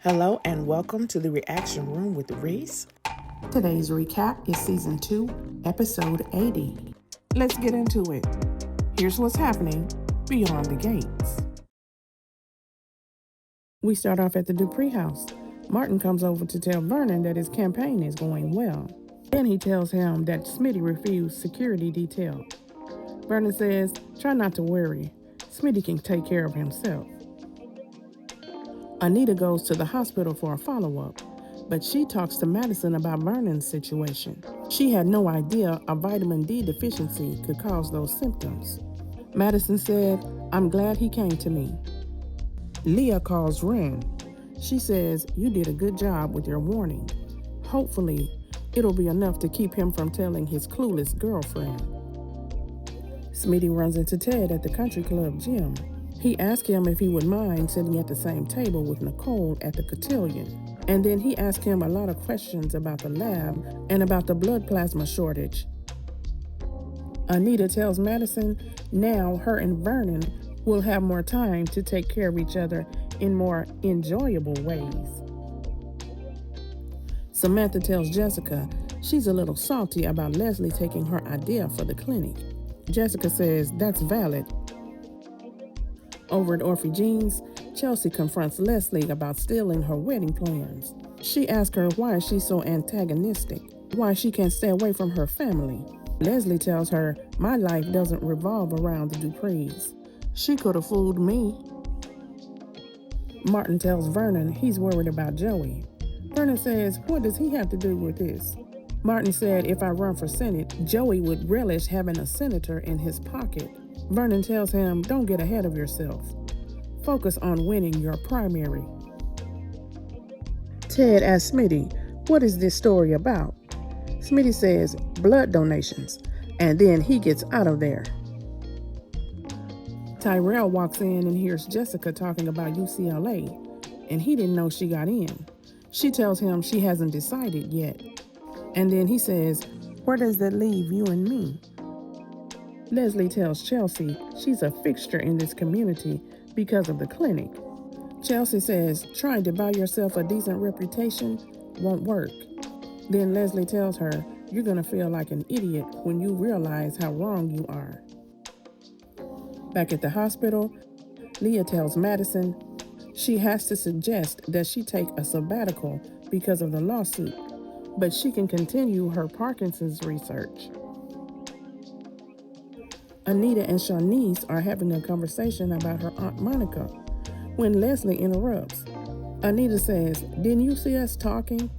Hello and welcome to the Reaction Room with Reese. Today's recap is Season 2, Episode 80. Let's get into it. Here's what's happening beyond the gates. We start off at the Dupree house. Martin comes over to tell Vernon that his campaign is going well. Then he tells him that Smitty refused security detail. Vernon says, try not to worry. Smitty can take care of himself. Anita goes to the hospital for a follow-up, but she talks to Madison about Vernon's situation. She had no idea a vitamin D deficiency could cause those symptoms. Madison said, I'm glad he came to me. Leah calls Ren. She says, you did a good job with your warning. Hopefully, it'll be enough to keep him from telling his clueless girlfriend. Smitty runs into Ted at the country club gym. He asks him if he would mind sitting at the same table with Nicole at the cotillion. And then he asks him a lot of questions about the lab and about the blood plasma shortage. Anita tells Madison now her and Vernon will have more time to take care of each other in more enjoyable ways. Samantha tells Jessica she's a little salty about Leslie taking her idea for the clinic. Jessica says that's valid. Over at Orphe Jean's, Chelsea confronts Leslie about stealing her wedding plans. She asks her why she's so antagonistic, why she can't stay away from her family. Leslie tells her, my life doesn't revolve around the Duprees. She could have fooled me. Martin tells Vernon he's worried about Joey. Vernon says, what does he have to do with this? Martin said if I run for Senate, Joey would relish having a senator in his pocket. Vernon tells him, don't get ahead of yourself. Focus on winning your primary. Ted asks Smitty, what is this story about? Smitty says, blood donations, and then he gets out of there. Tyrell walks in and hears Jessica talking about UCLA, and he didn't know she got in. She tells him she hasn't decided yet. And then he says, where does that leave you and me? Leslie tells Chelsea she's a fixture in this community because of the clinic. Chelsea says trying to buy yourself a decent reputation won't work. Then Leslie tells her, you're going to feel like an idiot when you realize how wrong you are. Back at the hospital, Leah tells Madison she has to suggest that she take a sabbatical because of the lawsuit, but she can continue her Parkinson's research. Anita and Shanice are having a conversation about her Aunt Monica when Leslie interrupts. Anita says, didn't you see us talking?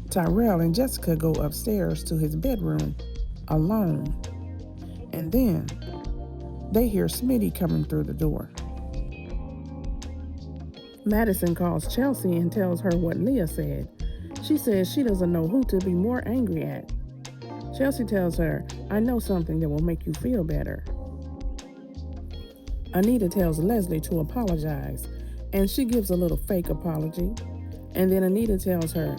Tyrell and Jessica go upstairs to his bedroom alone. And then they hear Smitty coming through the door. Madison calls Chelsea and tells her what Leah said. She says she doesn't know who to be more angry at. Chelsea tells her, I know something that will make you feel better. Anita tells Leslie to apologize, and she gives a little fake apology. And then Anita tells her,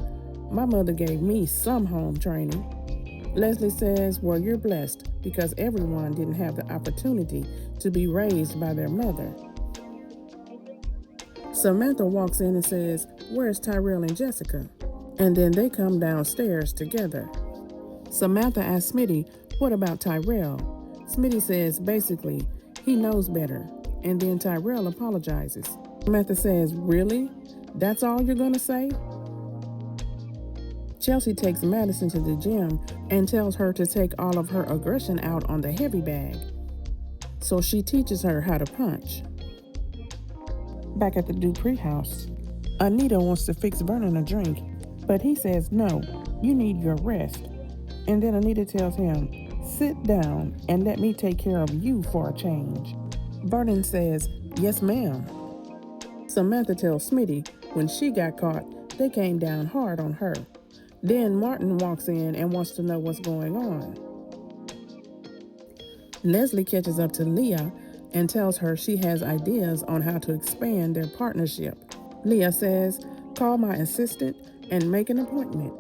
my mother gave me some home training. Leslie says, well, you're blessed because everyone didn't have the opportunity to be raised by their mother. Samantha walks in and says, where's Tyrell and Jessica? And then they come downstairs together. Samantha asks Smitty, what about Tyrell? Smitty says, basically, he knows better. And then Tyrell apologizes. Samantha says, really? That's all you're going to say? Chelsea takes Madison to the gym and tells her to take all of her aggression out on the heavy bag. So she teaches her how to punch. Back at the Dupree house, Anita wants to fix Vernon a drink, but he says, no, you need your rest. And then Anita tells him, sit down and let me take care of you for a change. Vernon says, yes, ma'am. Samantha tells Smitty when she got caught, they came down hard on her. Then Martin walks in and wants to know what's going on. Leslie catches up to Leah and tells her she has ideas on how to expand their partnership. Leah says, call my assistant and make an appointment.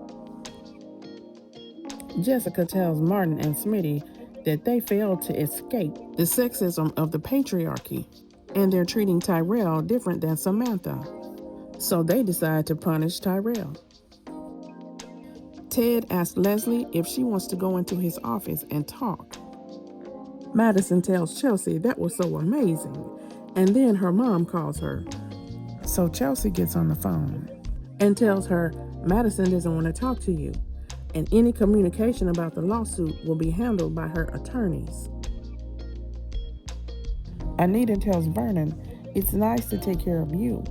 Jessica tells Martin and Smitty that they failed to escape the sexism of the patriarchy and they're treating Tyrell different than Samantha. So they decide to punish Tyrell. Ted asks Leslie if she wants to go into his office and talk. Madison tells Chelsea that was so amazing, and then her mom calls her. So Chelsea gets on the phone and tells her Madison doesn't want to talk to you, and any communication about the lawsuit will be handled by her attorneys. Anita tells Vernon it's nice to take care of you,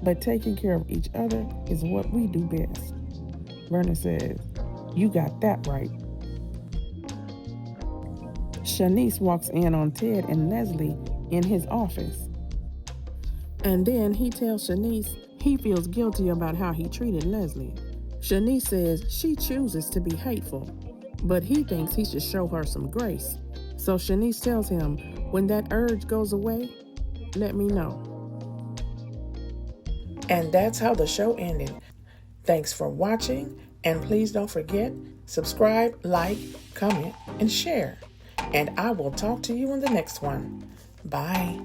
but taking care of each other is what we do best. Vernon says, "You got that right." Shanice walks in on Ted and Leslie in his office. And then he tells Shanice he feels guilty about how he treated Leslie. Shanice says she chooses to be hateful, but he thinks he should show her some grace. So Shanice tells him, when that urge goes away, let me know. And that's how the show ended. Thanks for watching, and please don't forget, subscribe, like, comment, and share. And I will talk to you in the next one. Bye.